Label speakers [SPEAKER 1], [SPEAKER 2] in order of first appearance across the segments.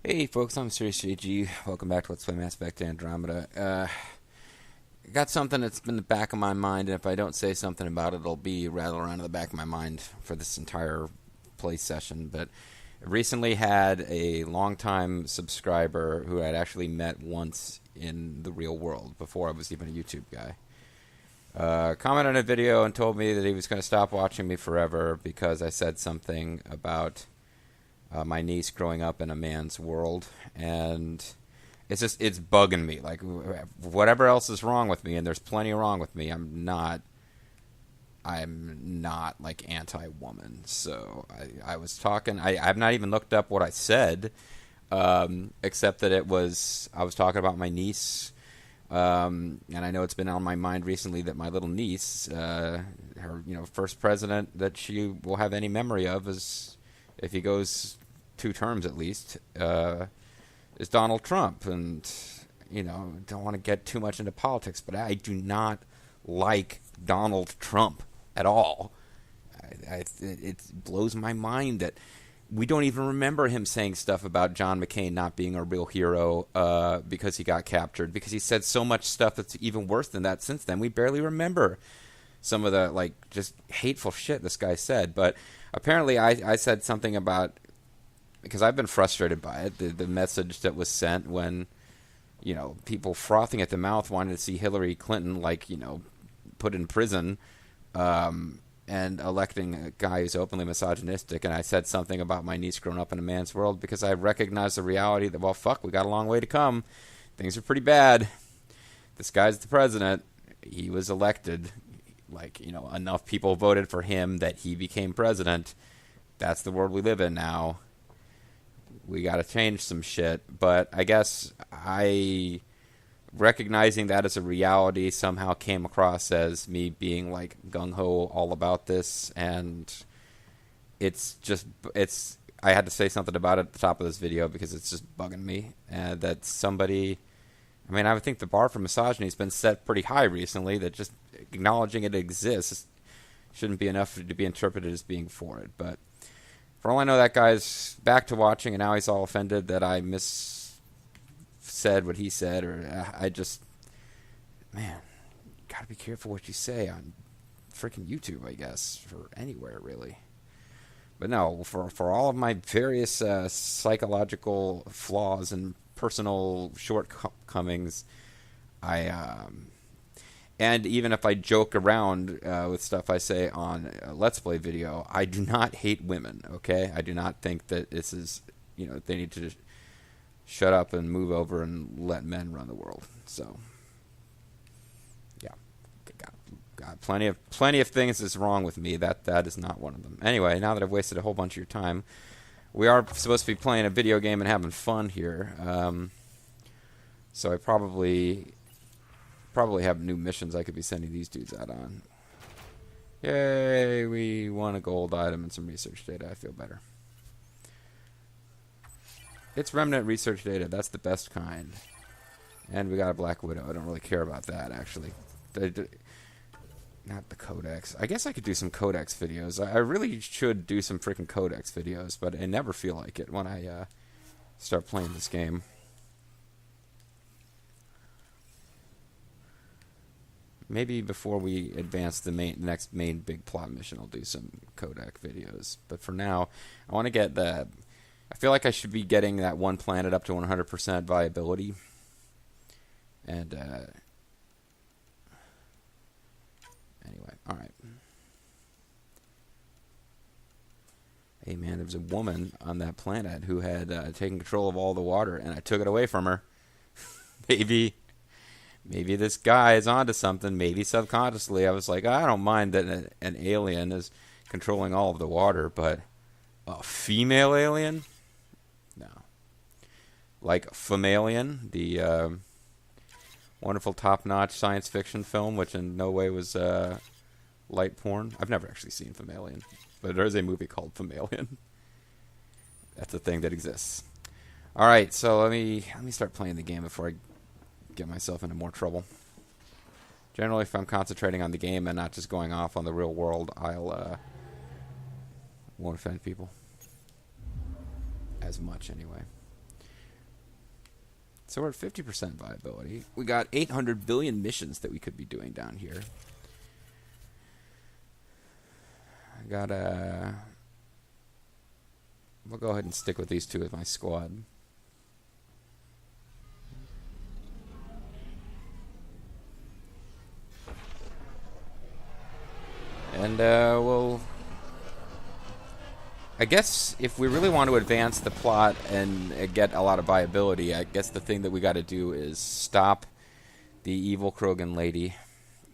[SPEAKER 1] Hey folks, I'm MysteriousJG. Welcome back to Let's Play Mass Effect Andromeda. Got something that's been in the back of my mind, and if I don't say something about it, it'll be rattling around in the back of my mind for this entire play session. But I recently had a longtime subscriber who I'd actually met once in the real world before I was even a YouTube guy. Commented on a video and told me that he was going to stop watching me forever because I said something about my niece growing up in a man's world, and it's bugging me. Like, whatever else is wrong with me, and there's plenty wrong with me, I'm not like anti-woman. So I was talking. I've not even looked up what I said, except that I was talking about my niece. And I know it's been on my mind recently that my little niece, her first president that she will have any memory of is, if he goes 2 terms at least, is Donald Trump. And, don't want to get too much into politics, but I do not like Donald Trump at all. It blows my mind that we don't even remember him saying stuff about John McCain not being a real hero because he got captured, because he said so much stuff that's even worse than that since then. We barely remember some of the, just hateful shit this guy said. But apparently I said something about, because I've been frustrated by it, the message that was sent when, people frothing at the mouth wanted to see Hillary Clinton, put in prison, and electing a guy who's openly misogynistic. And I said something about my niece growing up in a man's world because I recognize the reality that, well, fuck, we got a long way to come. Things are pretty bad. This guy's the president. He was elected. Enough people voted for him that he became president. That's the world we live in now. We got to change some shit. But I guess recognizing that as a reality somehow came across as me being gung-ho all about this, and I had to say something about it at the top of this video because it's just bugging me, that somebody, I would think the bar for misogyny has been set pretty high recently, that just acknowledging it exists shouldn't be enough to be interpreted as being for it. But for all I know, that guy's back to watching, and now he's all offended that I said what he said, or gotta be careful what you say on freaking YouTube, I guess, or anywhere really. But no, for all of my various psychological flaws and personal shortcomings, and even if I joke around with stuff I say on a Let's Play video, I do not hate women, okay? I do not think that this is, they need to shut up and move over and let men run the world. So, yeah, got plenty of things that's wrong with me. That is not one of them. Anyway, now that I've wasted a whole bunch of your time, we are supposed to be playing a video game and having fun here. So I probably have new missions I could be sending these dudes out on. Yay! We won a gold item and some research data. I feel better. It's remnant research data. That's the best kind. And we got a Black Widow. I don't really care about that, actually. Not the Codex. I guess I could do some Codex videos. I really should do some freaking Codex videos, but I never feel like it when I start playing this game. Maybe before we advance the next main big plot mission, I'll do some Codex videos. But for now, I want to get I feel like I should be getting that one planet up to 100% viability. And, anyway, alright. Hey man, there was a woman on that planet who had taken control of all the water, and I took it away from her. Maybe this guy is onto something. Maybe subconsciously I was like, I don't mind that an alien is controlling all of the water, but a female alien? No. Like Femalian, the wonderful top-notch science fiction film, which in no way was light porn. I've never actually seen Femalian, but there is a movie called Femalian. That's a thing that exists. All right, so let me start playing the game before I get myself into more trouble. Generally, if I'm concentrating on the game and not just going off on the real world, I'll won't offend people as much anyway. So we're at 50% viability. We got 800 billion missions that we could be doing down here. I got a... We'll go ahead and stick with these two as my squad. And we'll... I guess if we really want to advance the plot and get a lot of viability, I guess the thing that we got to do is stop the evil Krogan lady,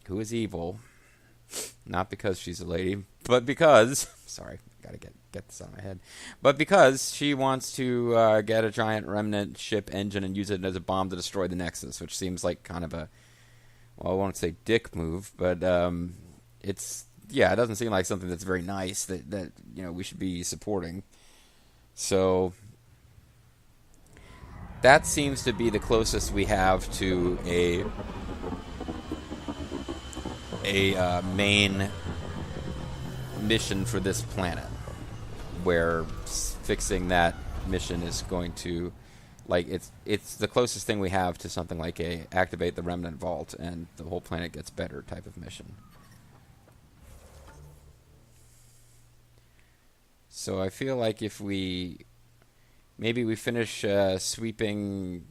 [SPEAKER 1] who is evil, not because she's a lady, but because... Sorry, gotta get this out of my head. But because she wants to get a giant remnant ship engine and use it as a bomb to destroy the Nexus, which seems like kind of a... Well, I won't say dick move, but it's... Yeah, it doesn't seem like something that's very nice that you know we should be supporting. So that seems to be the closest we have to a main mission for this planet, where fixing that mission is going to, like, it's the closest thing we have to something like a activate the remnant vault and the whole planet gets better type of mission. So I feel like if maybe we finish sweeping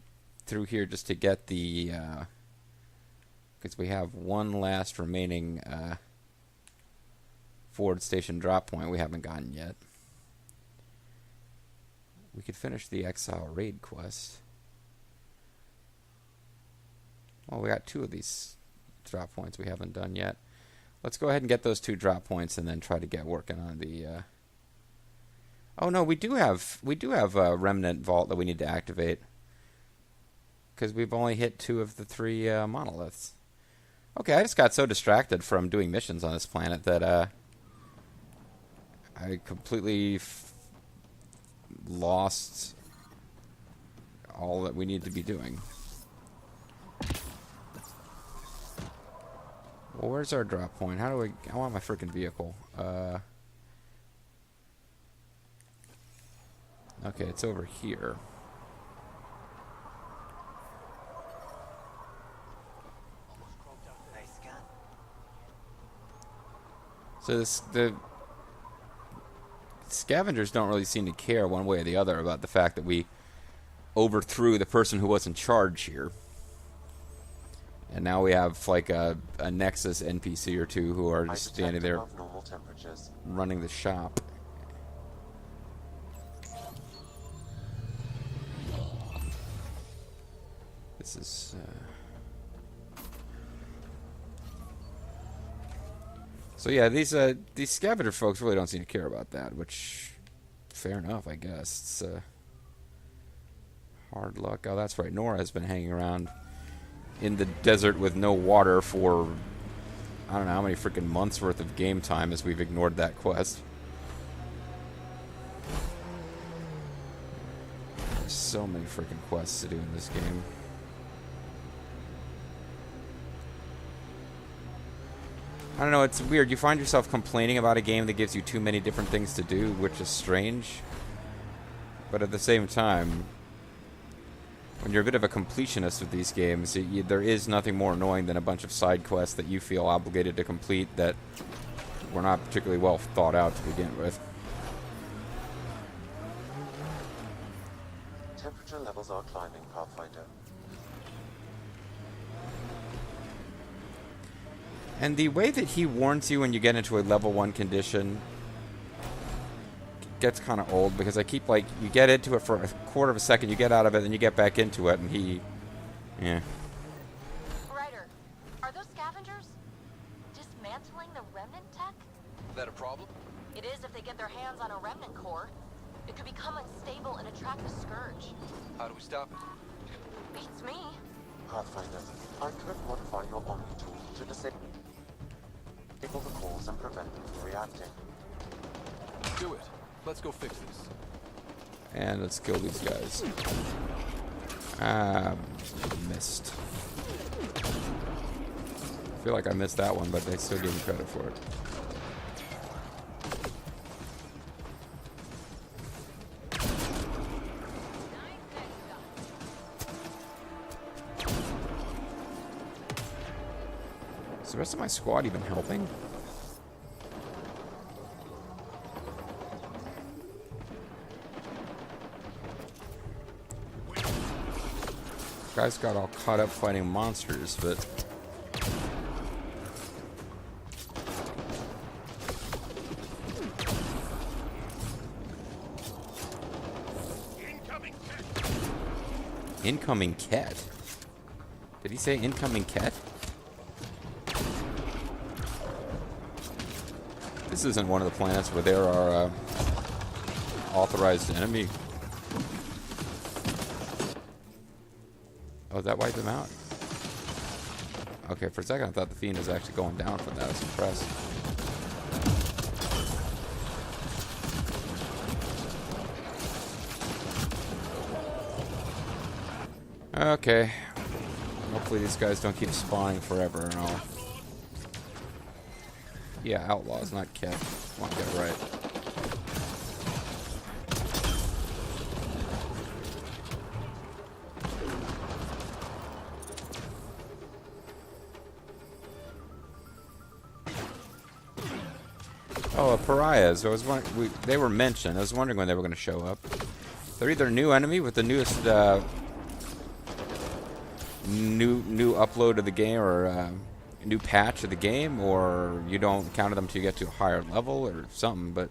[SPEAKER 1] through here just to get the, because we have one last remaining forward station drop point we haven't gotten yet. We could finish the Exile Raid quest. Well, we got two of these drop points we haven't done yet. Let's go ahead and get those two drop points and then try to get working on the... Oh no, we do have a remnant vault that we need to activate, because we've only hit 2 of the 3 monoliths. Okay, I just got so distracted from doing missions on this planet that I completely lost all that we need to be doing. Well, where's our drop point? How do I want my freaking vehicle. Okay, it's over here. So the scavengers don't really seem to care one way or the other about the fact that we overthrew the person who was in charge here. And now we have like a Nexus NPC or two who are just standing there running the shop. This is... So yeah, these scavenger folks really don't seem to care about that, which, fair enough, I guess. It's hard luck. Oh, that's right. Nora has been hanging around in the desert with no water for, I don't know how many freaking months worth of game time as we've ignored that quest. There's so many freaking quests to do in this game. I don't know, it's weird. You find yourself complaining about a game that gives you too many different things to do, which is strange. But at the same time, when you're a bit of a completionist with these games, there is nothing more annoying than a bunch of side quests that you feel obligated to complete that were not particularly well thought out to begin with.
[SPEAKER 2] Temperature levels are climbing, Pathfinder.
[SPEAKER 1] And the way that he warns you when you get into a level 1 condition gets kind of old, because I keep, like, you get into it for a quarter of a second, you get out of it, then you get back into it, and he... Yeah.
[SPEAKER 3] Ryder, are those scavengers dismantling the remnant tech?
[SPEAKER 4] Is that a problem?
[SPEAKER 3] It is if they get their hands on a remnant core. It could become unstable and attract the Scourge.
[SPEAKER 4] How do we stop it?
[SPEAKER 3] Beats me.
[SPEAKER 2] Pathfinder, I could modify your Omni tool to disable the cores and prevent them from reacting.
[SPEAKER 4] Do it. Let's go fix this.
[SPEAKER 1] And let's kill these guys. Missed. I feel like I missed that one, but they still give me credit for it. the rest of my squad even helping? Guys got all caught up fighting monsters, but... Incoming cat? Did he say incoming cat? This isn't one of the planets where there are authorized enemy. Oh, that wiped them out? Okay, for a second I thought the Fiend was actually going down from that. I was impressed. Okay. Hopefully these guys don't keep spawning forever and all. Yeah, outlaws, not cat. Want to get it right. Oh, pariahs. They were mentioned. I was wondering when they were going to show up. They're either a new enemy with the newest new upload of the game, or a new patch of the game, or you don't counter them till you get to a higher level or something, but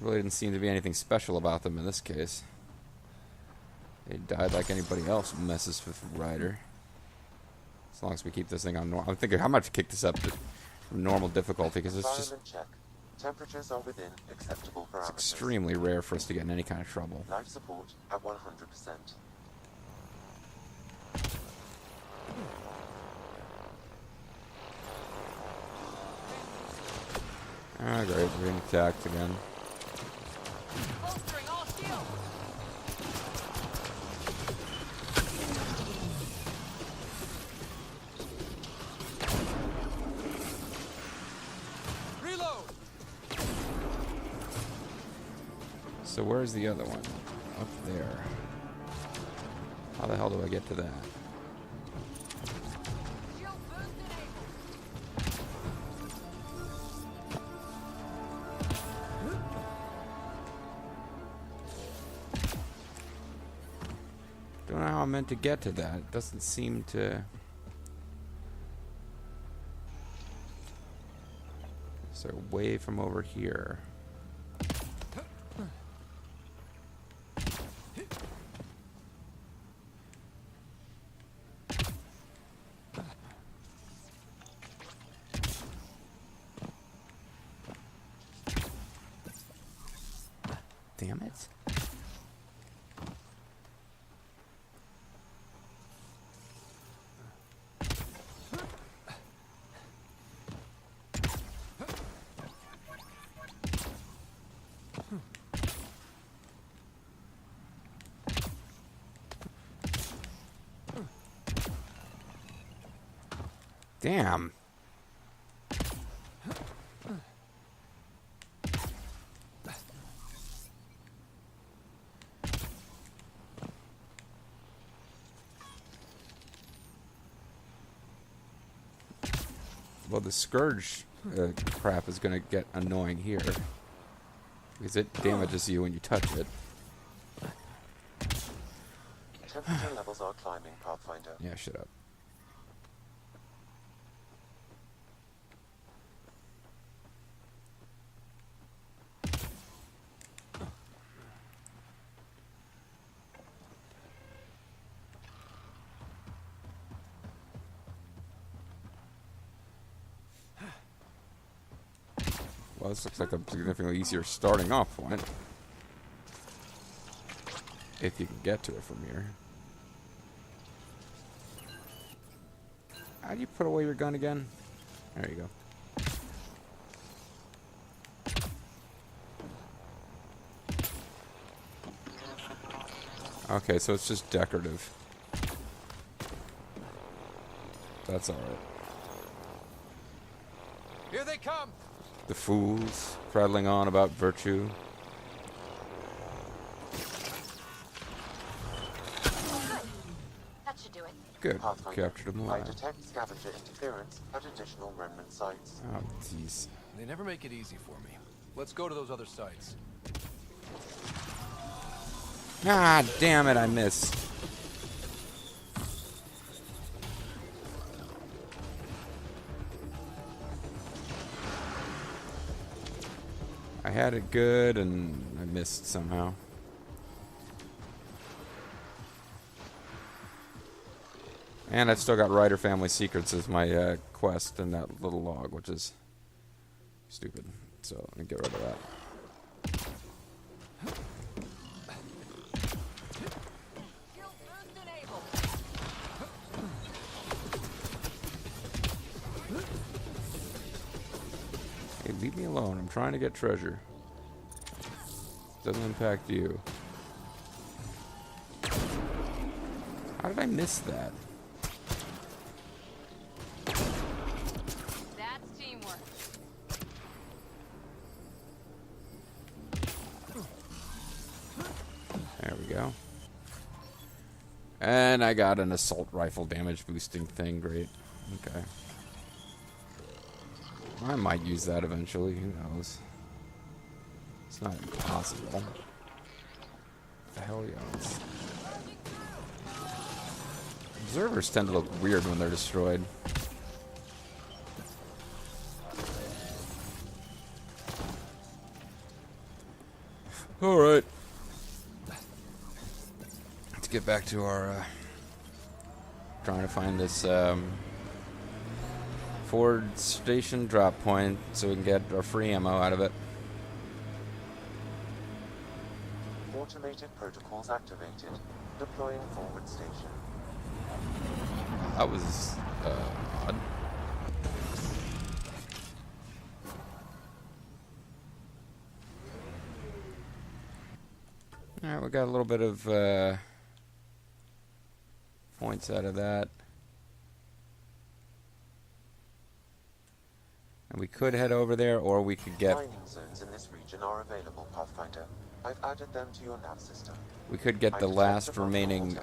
[SPEAKER 1] really didn't seem to be anything special about them in this case. They died like anybody else who messes with Ryder. As long as we keep this thing on normal. I'm thinking how much to kick this up to normal difficulty, because it's just...
[SPEAKER 2] Check. Temperatures are within acceptable parameters.
[SPEAKER 1] It's extremely rare for us to get in any kind of trouble.
[SPEAKER 2] Life support at 100%.
[SPEAKER 1] Ah, great. We're being attacked again.
[SPEAKER 3] Bolstering all shields.
[SPEAKER 4] Reload.
[SPEAKER 1] So where's the other one? Up there. How the hell do I get to that?
[SPEAKER 3] Shield boost enabled.
[SPEAKER 1] Don't know how I'm meant to get to that. It doesn't seem to... Is there a way from over here? Damn it. Damn. Well, the Scourge crap is going to get annoying here, because it damages you when you touch it.
[SPEAKER 2] Temperature levels are climbing, Pathfinder.
[SPEAKER 1] Yeah, shut up. Well, this looks like a significantly easier starting off point. If you can get to it from here. How do you put away your gun again? There you go. Okay, so it's just decorative. That's alright.
[SPEAKER 4] Here they come.
[SPEAKER 1] The fools prattling on about virtue.
[SPEAKER 3] Oh, good. That should do it.
[SPEAKER 1] Good.
[SPEAKER 2] Pathfinder,
[SPEAKER 1] Captured them
[SPEAKER 2] I
[SPEAKER 1] alive.
[SPEAKER 2] detect scavenger interference at additional remnant sites.
[SPEAKER 1] Oh, jeez.
[SPEAKER 4] They never make it easy for me. Let's go to those other sites.
[SPEAKER 1] Ah, damn it, I missed. I had it good, and I missed somehow. And I've still got Ryder Family Secrets as my quest in that little log, which is stupid. So let me get rid of that. Hey, leave me alone. I'm trying to get treasure. Doesn't impact you. How did I miss that?
[SPEAKER 3] That's teamwork.
[SPEAKER 1] There we go. And I got an assault rifle damage boosting thing. Great. Okay. I might use that eventually. Who knows? It's not impossible. What the hell, yeah. Observers tend to look weird when they're destroyed. Alright. Let's get back to our trying to find this Ford station drop point so we can get our free ammo out of it.
[SPEAKER 2] Automated protocols activated. Deploying forward station.
[SPEAKER 1] That was odd. Alright, we got a little bit of points out of that. And we could head over there, or we could get...
[SPEAKER 2] Mining zones in this region are available, Pathfinder. I've added them to your nav system.
[SPEAKER 1] We could get the last remaining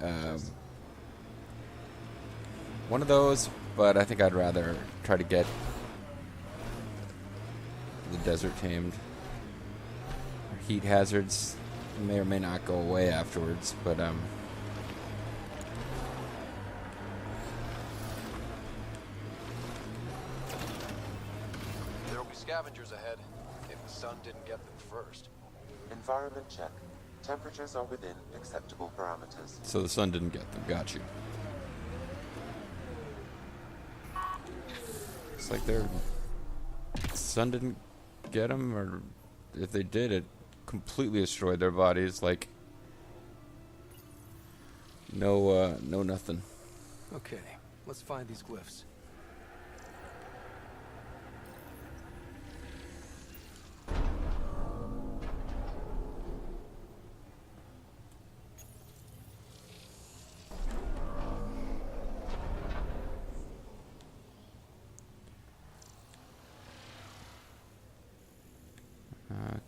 [SPEAKER 1] one of those, but I think I'd rather try to get the desert tamed. Heat hazards may or may not go away afterwards, but
[SPEAKER 4] There'll be scavengers ahead, if the sun didn't get them first.
[SPEAKER 2] Environment check. Temperatures are within acceptable parameters.
[SPEAKER 1] so the sun didn't get them. Got you. It's like the sun didn't get them, or if they did, it completely destroyed their bodies. Like no nothing.
[SPEAKER 4] Okay, let's find these glyphs.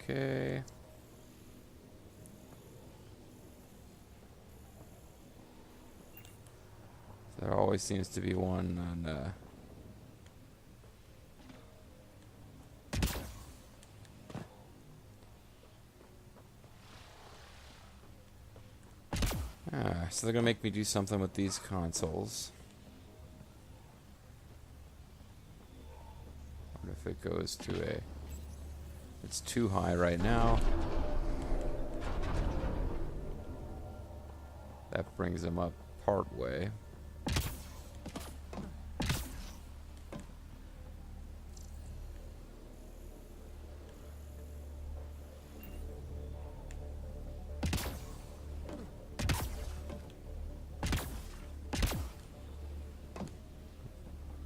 [SPEAKER 1] Okay. There always seems to be one on so they're gonna make me do something with these consoles. What if it goes to a... It's too high right now. That brings them up part way.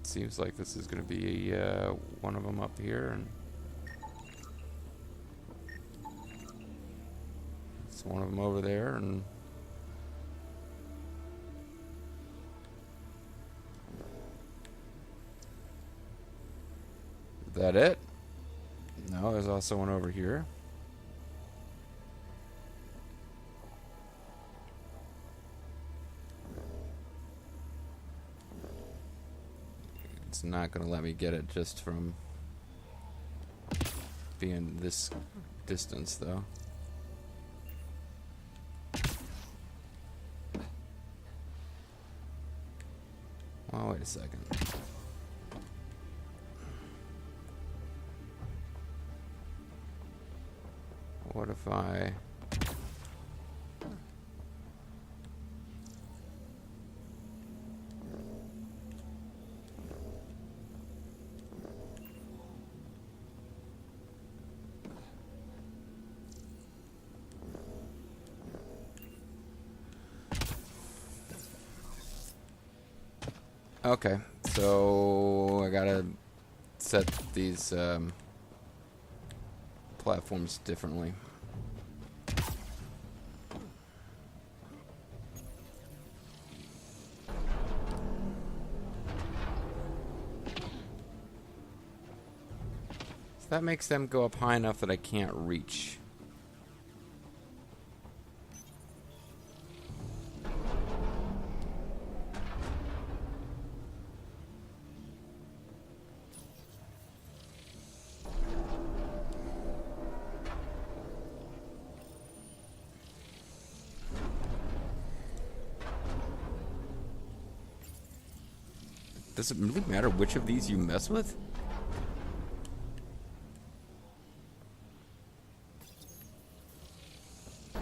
[SPEAKER 1] Seems like this is going to be one of them up here, and it's one of them over there, and is that it? No, there's also one over here. It's not going to let me get it just from being this distance, though. Oh, wait a second. What if I... Okay, so I gotta set these platforms differently. So that makes them go up high enough that I can't reach. Does it really matter which of these you mess with? I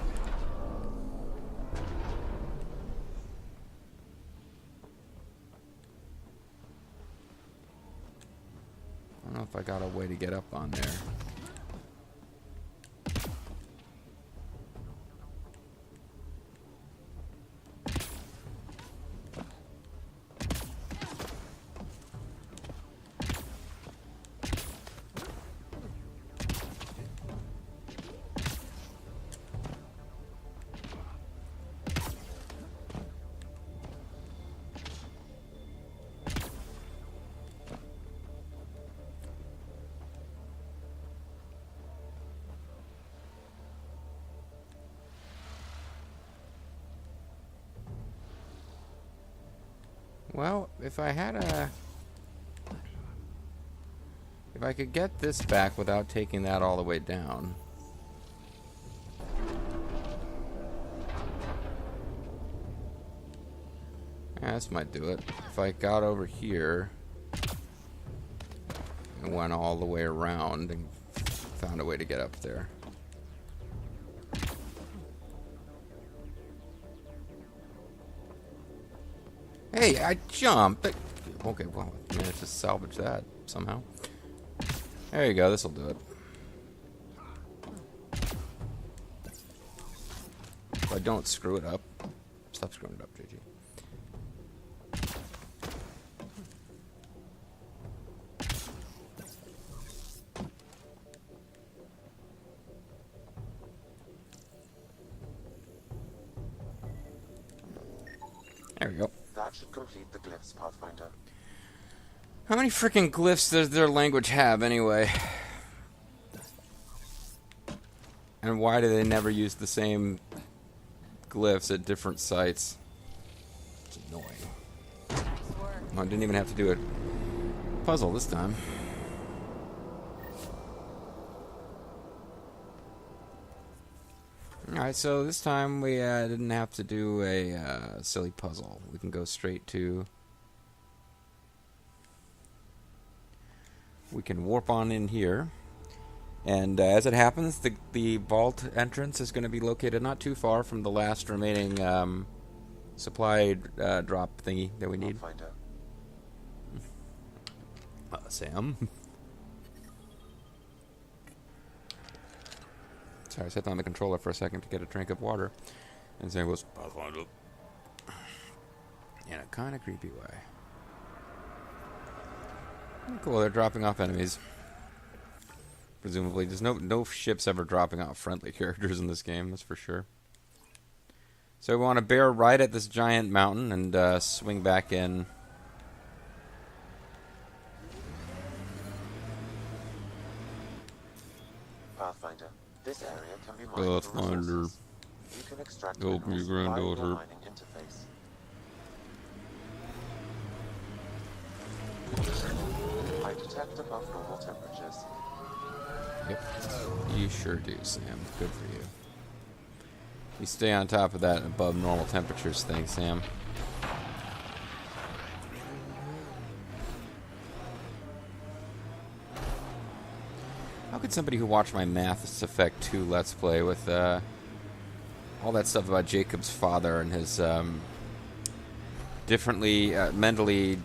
[SPEAKER 1] don't know if I got a way to get up on there. Well, if I had a... If I could get this back without taking that all the way down... Yeah, this might do it. If I got over here... and went all the way around and found a way to get up there. Hey, I jumped. Okay, well, I managed to salvage that somehow. There you go, this'll do it. If I don't screw it up. Stop screwing it up, JG. There we go.
[SPEAKER 2] That should complete the glyphs, Pathfinder.
[SPEAKER 1] How many freaking glyphs does their language have, anyway? And why do they never use the same glyphs at different sites? It's annoying. Well, I didn't even have to do a puzzle this time. Alright, so this time we didn't have to do a silly puzzle. We can go straight to... We can warp on in here. And as it happens, the vault entrance is going to be located not too far from the last remaining supply drop thingy that we need. Sam? Sorry, I sat on the controller for a second to get a drink of water. And Sam goes, Pathfinder. In a kind of creepy way. Cool, they're dropping off enemies. Presumably. There's no ships ever dropping off friendly characters in this game, that's for sure. So we want to bear right at this giant mountain and swing back in.
[SPEAKER 2] Pathfinder, this area can be mined for
[SPEAKER 1] Pathfinder.
[SPEAKER 2] resources. You can extract
[SPEAKER 1] Help me,
[SPEAKER 2] minerals via
[SPEAKER 1] granddaughter.
[SPEAKER 2] your mining interface. detect above normal temperatures.
[SPEAKER 1] Yep, you sure do, Sam. Good for you. You stay on top of that above normal temperatures thing, Sam. How could somebody who watched my Mass Effect 2 Let's Play with all that stuff about Jacob's father and his differently, mentally,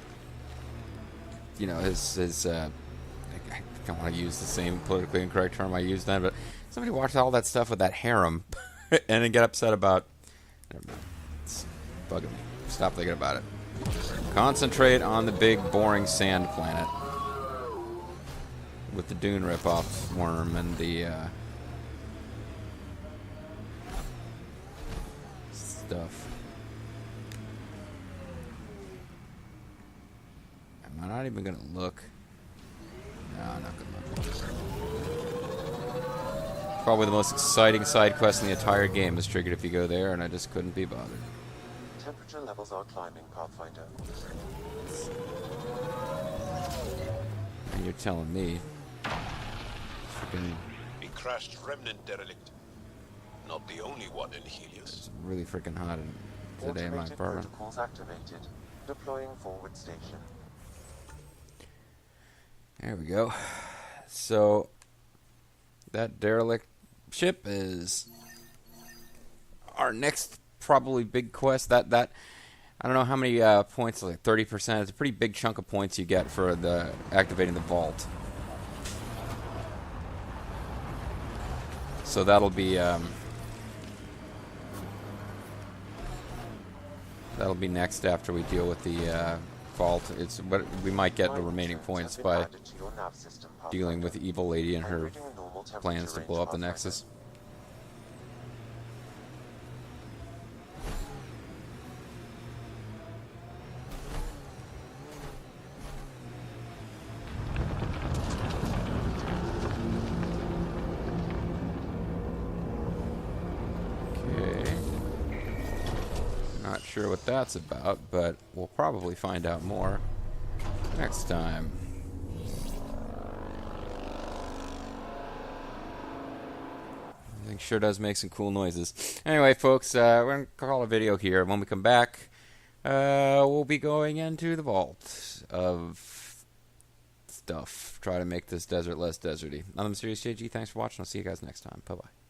[SPEAKER 1] you know, his I don't want to use the same politically incorrect term I used then, but somebody watched all that stuff with that harem and then get upset about, never mind, it's bugging me. Stop thinking about it. Concentrate on the big, boring sand planet with the Dune ripoff worm and the stuff. Am I not even gonna look? No, I'm not gonna look. Probably the most exciting side quest in the entire game is triggered if you go there, and I just couldn't be bothered.
[SPEAKER 2] Temperature levels are climbing, Pathfinder.
[SPEAKER 1] And you're telling me. Freaking
[SPEAKER 5] A crashed remnant derelict. Not the only one in Helios.
[SPEAKER 1] it's really freaking hot today in my
[SPEAKER 2] Automated
[SPEAKER 1] apartment.
[SPEAKER 2] protocols activated. Deploying forward station.
[SPEAKER 1] There we go. So that derelict ship is our next probably big quest. That I don't know how many points, like 30%. It's a pretty big chunk of points you get for the activating the vault. So that'll be next after we deal with the vault. It's what we might get the remaining points by dealing with the evil lady and her plans to blow up the Nexus. Okay. Not sure what that's about, but we'll probably find out more next time. I think sure does make some cool noises. Anyway, folks, we're going to call a video here. When we come back, we'll be going into the vault of stuff. Try to make this desert less deserty. I'm MysteriousJG. Thanks for watching. I'll see you guys next time. Bye-bye.